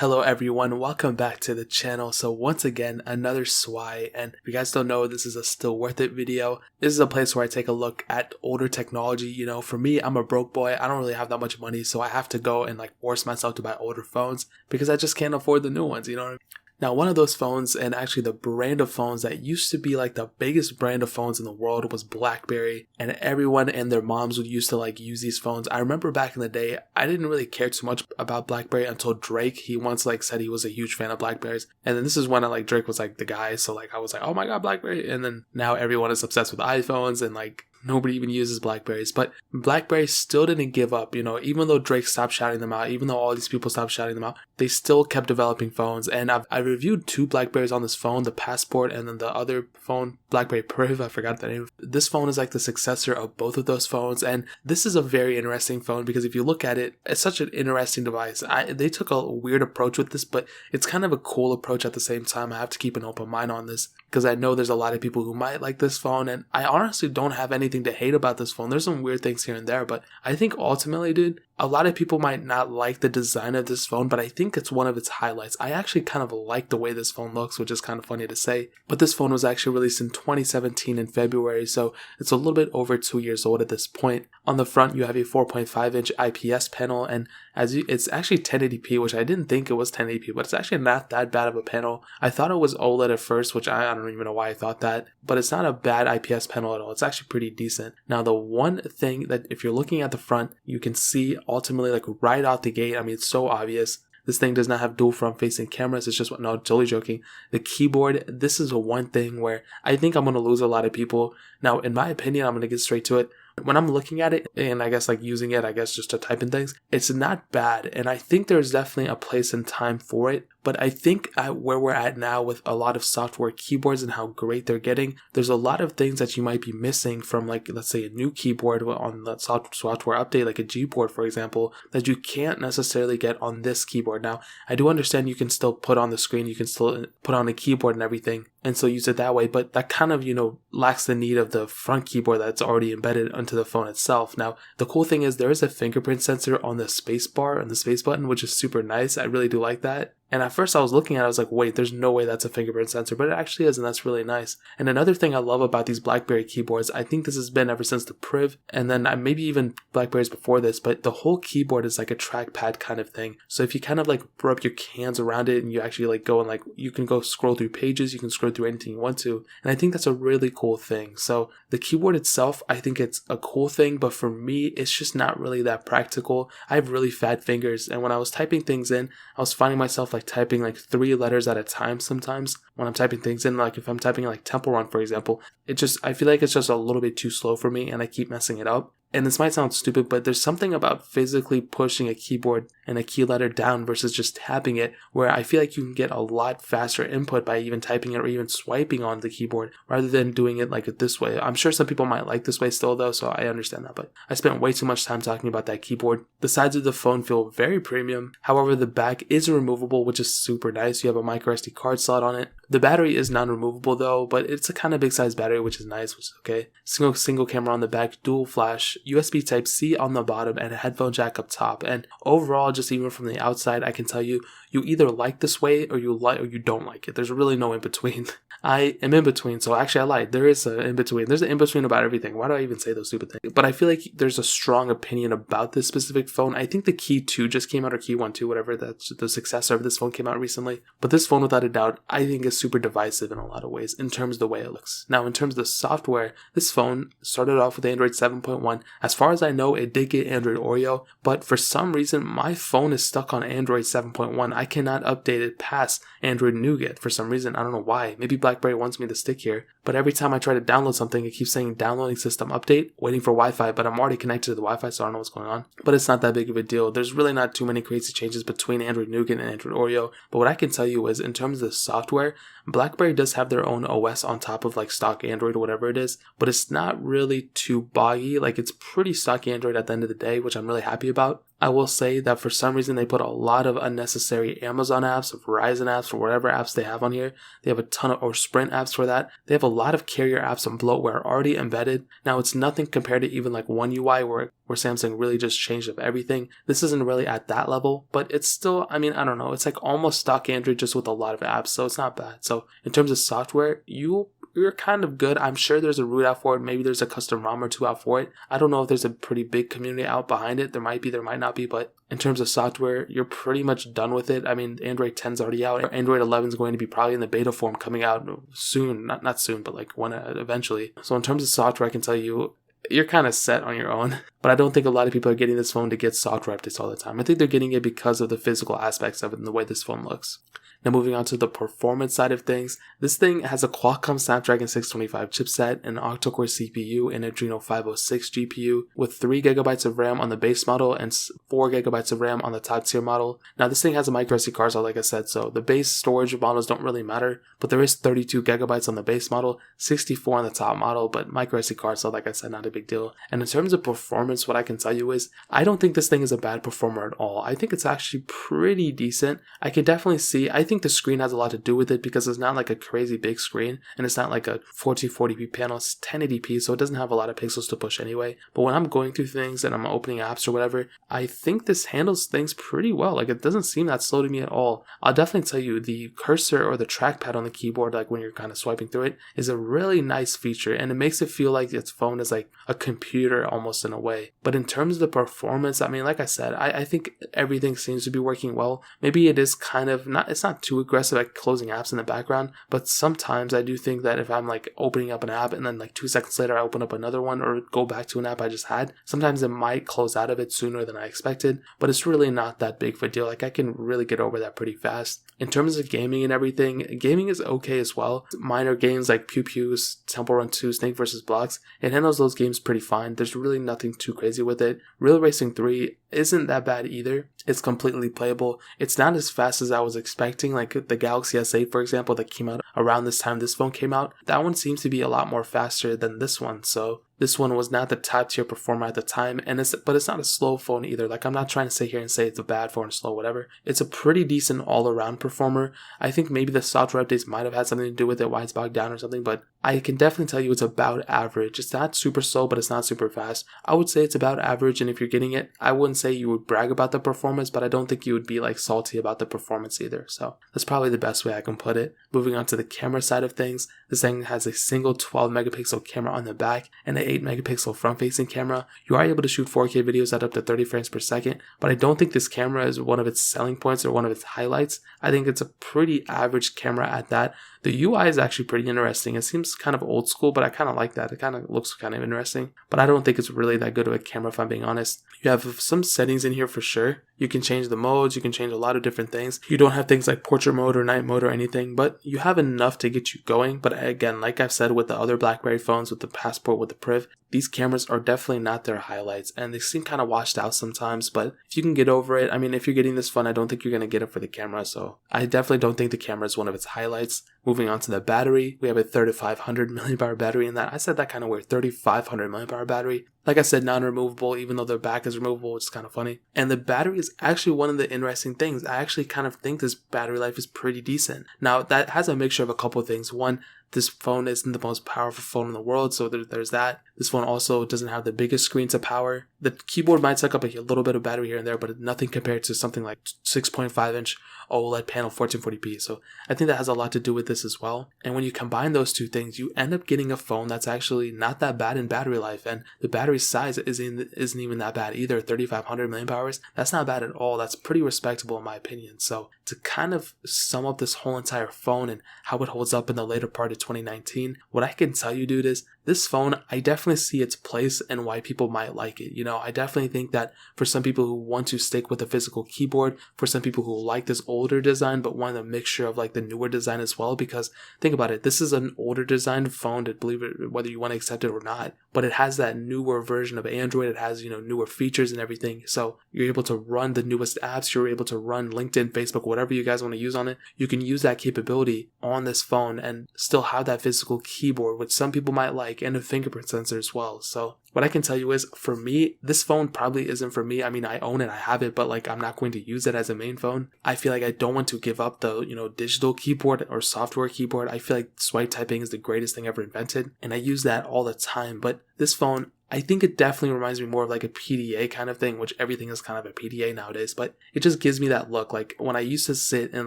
Hello everyone, welcome back to the channel. So once again, another SWI, and if you guys don't know, this is a still worth it video. This is a place where I take a look at older technology. You know, for me, I'm a broke boy. I don't really have that much money, so I have to go and force myself to buy older phones because I just can't afford the new ones, you know what I mean? Now, one of those phones, and actually the brand of phones that used to be the biggest brand of phones in the world, was Blackberry, and everyone and their moms would used to use these phones. I remember back in the day, I didn't really care too much about Blackberry until Drake. He once said he was a huge fan of Blackberries, and then this is when Drake was the guy, so I was oh my god, Blackberry, and then now everyone is obsessed with iPhones, and nobody even uses Blackberries. But Blackberry still didn't give up, you know, even though Drake stopped shouting them out, even though all these people stopped shouting them out, they still kept developing phones. And I reviewed two Blackberries on this phone, the Passport and then the other phone, Blackberry Priv, I forgot the name. This phone is the successor of both of those phones, and this is a very interesting phone because if you look at it, it's such an interesting device. They took a weird approach with this, but it's kind of a cool approach at the same time. I have to keep an open mind on this because I know there's a lot of people who might like this phone, and I honestly don't have anything to hate about this phone. There's some weird things here and there, but I think ultimately, dude, a lot of people might not like the design of this phone, but I think it's one of its highlights. I actually kind of like the way this phone looks, which is kind of funny to say, but this phone was actually released in 2017 in February, so it's a little bit over 2 years old at this point. On the front, you have a 4.5-inch IPS panel, and it's actually 1080p, which I didn't think it was 1080p, but it's actually not that bad of a panel. I thought it was OLED at first, which I don't even know why I thought that, but it's not a bad IPS panel at all. It's actually pretty decent. Now, the one thing that if you're looking at the front, you can see ultimately right out the gate, I mean, it's so obvious. This thing does not have dual front-facing cameras. It's just, no, totally joking. The keyboard, this is one thing where I think I'm going to lose a lot of people. Now, in my opinion, I'm going to get straight to it. When I'm looking at it and I guess using it, I guess just to type in things, it's not bad. And I think there's definitely a place and time for it. But I think where we're at now with a lot of software keyboards and how great they're getting, there's a lot of things that you might be missing from let's say a new keyboard on the software update, like a Gboard, for example, that you can't necessarily get on this keyboard. Now, I do understand you can still put on the screen, you can still put on a keyboard and everything, and so use it that way, but that kind of, lacks the need of the front keyboard that's already embedded onto the phone itself. Now, the cool thing is there is a fingerprint sensor on the space bar and the space button, which is super nice. I really do like that. And at first I was looking at it, I was wait, there's no way that's a fingerprint sensor, but it actually is, and that's really nice. And another thing I love about these Blackberry keyboards, I think this has been ever since the Priv, and then maybe even Blackberries before this, but the whole keyboard is a trackpad kind of thing. So if you kind of rub your hands around it and you actually go and you can go scroll through pages, you can scroll through anything you want to. And I think that's a really cool thing. So the keyboard itself, I think it's a cool thing, but for me, it's just not really that practical. I have really fat fingers, and when I was typing things in, I was finding myself typing 3 letters at a time sometimes when I'm typing things in. If I'm typing Temple Run, for example, I feel it's just a little bit too slow for me and I keep messing it up. And this might sound stupid, but there's something about physically pushing a keyboard and a key letter down versus just tapping it, where I feel you can get a lot faster input by even typing it or even swiping on the keyboard rather than doing it this way. I'm sure some people might like this way still though, so I understand that, but I spent way too much time talking about that keyboard. The sides of the phone feel very premium. However, the back is removable, which is super nice. You have a micro SD card slot on it. The battery is non-removable though, but it's a kind of big size battery, which is nice, which is okay. Single camera on the back, dual flash, USB Type-C on the bottom, and a headphone jack up top. And overall, just even from the outside, I can tell you either like this way or you don't like it. There's really no in between. I am in between, so actually I lied. There is an in between. There's an in between about everything. Why do I even say those stupid things? But I feel there's a strong opinion about this specific phone. I think the Key 2 just came out, or KeyOne 2, whatever, that's the successor of this phone, came out recently. But this phone, without a doubt, I think is super divisive in a lot of ways in terms of the way it looks. Now, in terms of the software, this phone started off with Android 7.1. As far as I know, it did get Android Oreo, but for some reason, my phone is stuck on Android 7.1. I cannot update it past Android Nougat for some reason. I don't know why. Maybe Blackberry wants me to stick here, but every time I try to download something, it keeps saying downloading system update, waiting for Wi-Fi, but I'm already connected to the Wi-Fi, so I don't know what's going on. But it's not that big of a deal. There's really not too many crazy changes between Android Nougat and Android Oreo, but what I can tell you is in terms of the software, Blackberry does have their own OS on top of stock Android or whatever it is, but it's not really too boggy. It's pretty stock Android at the end of the day, which I'm really happy about. I will say that for some reason they put a lot of unnecessary Amazon apps, Verizon apps, or whatever apps they have on here. They have a ton of, or Sprint apps for that. They have a lot of carrier apps and bloatware already embedded. Now it's nothing compared to even like One UI where Samsung really just changed up everything. This isn't really at that level, but it's still, I mean, I don't know. It's like almost stock Android just with a lot of apps, so it's not bad. So in terms of software, you're kind of good. I'm sure there's a root out for it. Maybe there's a custom ROM or two out for it. I don't know if there's a pretty big community out behind it. There might be, there might not be, but in terms of software, you're pretty much done with it. I mean, Android 10 is already out. Android 11 is going to be probably in the beta form coming out soon. Not soon, but like when eventually. So in terms of software, I can tell you, you're kind of set on your own. But I don't think a lot of people are getting this phone to get software updates all the time. I think they're getting it because of the physical aspects of it and the way this phone looks. Now moving on to the performance side of things, this thing has a Qualcomm Snapdragon 625 chipset, an octa-core CPU, and Adreno 506 GPU with 3GB of RAM on the base model and 4GB of RAM on the top tier model. Now this thing has a microSD card slot, like I said, so the base storage models don't really matter, but there is 32GB on the base model, 64 on the top model, but microSD card slot, like I said, not a big deal. And in terms of performance, what I can tell you is, I don't think this thing is a bad performer at all. I think it's actually pretty decent. I can definitely see, I think the screen has a lot to do with it because it's not like a crazy big screen and it's not like a 1440p panel, it's 1080p, so it doesn't have a lot of pixels to push anyway. But when I'm going through things and I'm opening apps or whatever, I think this handles things pretty well. Like it doesn't seem that slow to me at all. I'll definitely tell you the cursor or the trackpad on the keyboard, like when you're kind of swiping through it, is a really nice feature and it makes it feel like its phone is like a computer almost in a way. But in terms of the performance, I mean, like I said, I think everything seems to be working well. Maybe it is kind of not, it's not too aggressive at closing apps in the background, but sometimes I do think that if I'm like opening up an app and then like 2 seconds later I open up another one or go back to an app I just had, sometimes it might close out of it sooner than I expected, but it's really not that big of a deal. Like I can really get over that pretty fast. In terms of gaming and everything, gaming is okay as well. Minor games like Pew Pews, Temple Run 2, Snake vs. Blocks, it handles those games pretty fine. There's really nothing too crazy with it. Real Racing 3 isn't that bad either. It's completely playable. It's not as fast as I was expecting. Like the Galaxy S8, for example, that came out around this time this phone came out, that one seems to be a lot more faster than this one. So this one was not the top tier performer at the time, but it's not a slow phone either. Like I'm not trying to sit here and say it's a bad phone or slow, whatever. It's a pretty decent all-around performer. I think maybe the software updates might have had something to do with it, why it's bogged down or something, but I can definitely tell you it's about average. It's not super slow, but it's not super fast. I would say it's about average, and if you're getting it, I wouldn't say you would brag about the performance, but I don't think you would be like salty about the performance either. So that's probably the best way I can put it. Moving on to the camera side of things, this thing has a single 12 megapixel camera on the back and an 8 megapixel front facing camera. You are able to shoot 4K videos at up to 30 frames per second, but I don't think this camera is one of its selling points or one of its highlights. I think it's a pretty average camera at that. The UI is actually pretty interesting. It seems kind of old school, but I kind of like that. It kind of looks kind of interesting, but I don't think it's really that good of a camera if I'm being honest. You have some settings in here for sure. You can change the modes, you can change a lot of different things. You don't have things like portrait mode or night mode or anything, but you have enough to get you going. But again, like I've said with the other Blackberry phones, with the Passport, with the Priv, these cameras are definitely not their highlights and they seem kind of washed out sometimes, but if you can get over it, I mean, if you're getting this phone, I don't think you're going to get it for the camera, so I definitely don't think the camera is one of its highlights. Moving on to the battery, we have a 3500 mAh battery in that. I said that kind of weird, 3500 mAh battery. Like I said, non-removable, even though the back is removable, which is kind of funny. And the battery is actually one of the interesting things. I actually kind of think this battery life is pretty decent. Now, that has a mixture of a couple of things. One, this phone isn't the most powerful phone in the world, so there's that. This phone also doesn't have the biggest screen to power. The keyboard might suck up a little bit of battery here and there, but nothing compared to something like 6.5-inch OLED panel 1440p. So I think that has a lot to do with this as well. And when you combine those two things, you end up getting a phone that's actually not that bad in battery life. And the battery size isn't even that bad either. 3500 mAh. That's not bad at all. That's pretty respectable in my opinion. So to kind of sum up this whole entire phone and how it holds up in the later part of 2019, what I can tell you, dude, is this phone, I definitely see its place and why people might like it. You know, I definitely think that for some people who want to stick with a physical keyboard, for some people who like this older design but want a mixture of like the newer design as well, because think about it, this is an older designed phone, to believe it, whether you want to accept it or not, but it has that newer version of Android. It has, newer features and everything. So you're able to run the newest apps. You're able to run LinkedIn, Facebook, whatever you guys want to use on it. You can use that capability on this phone and still have that physical keyboard, which some people might like. mic and a fingerprint sensor as well. So what I can tell you is, for me, this phone probably isn't for me. I mean, I own it, I have it, but like I'm not going to use it as a main phone. I feel like I don't want to give up the, digital keyboard or software keyboard. I feel like swipe typing is the greatest thing ever invented, and I use that all the time. But this phone, I think it definitely reminds me more of like a PDA kind of thing, which everything is kind of a PDA nowadays, but it just gives me that look. Like when I used to sit and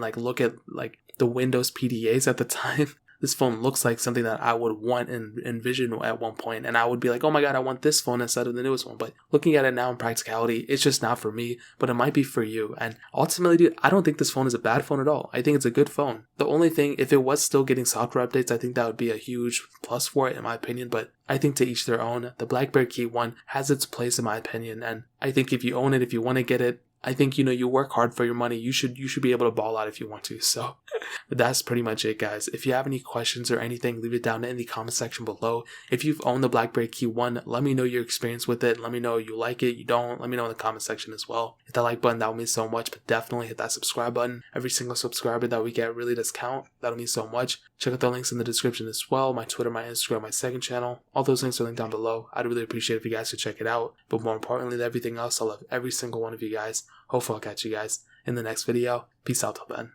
like look at like the Windows PDAs at the time, this phone looks like something that I would want and envision at one point, and I would be like, oh my god, I want this phone instead of the newest one. But looking at it now in practicality, it's just not for me, but it might be for you. And ultimately, dude, I don't think this phone is a bad phone at all. I think it's a good phone. The only thing, if it was still getting software updates, I think that would be a huge plus for it in my opinion, but I think to each their own. The Blackberry KeyOne has its place in my opinion, and I think if you own it, if you want to get it, I think, you work hard for your money. You should be able to ball out if you want to. So but that's pretty much it, guys. If you have any questions or anything, leave it down in the comment section below. If you've owned the Blackberry KeyOne, let me know your experience with it. Let me know you like it, you don't. Let me know in the comment section as well. Hit that like button, that would mean so much, but definitely hit that subscribe button. Every single subscriber that we get really does count. That'll mean so much. Check out the links in the description as well. My Twitter, my Instagram, my second channel. All those links are linked down below. I'd really appreciate if you guys could check it out. But more importantly than everything else, I love every single one of you guys. Hopefully I'll catch you guys in the next video. Peace out till then.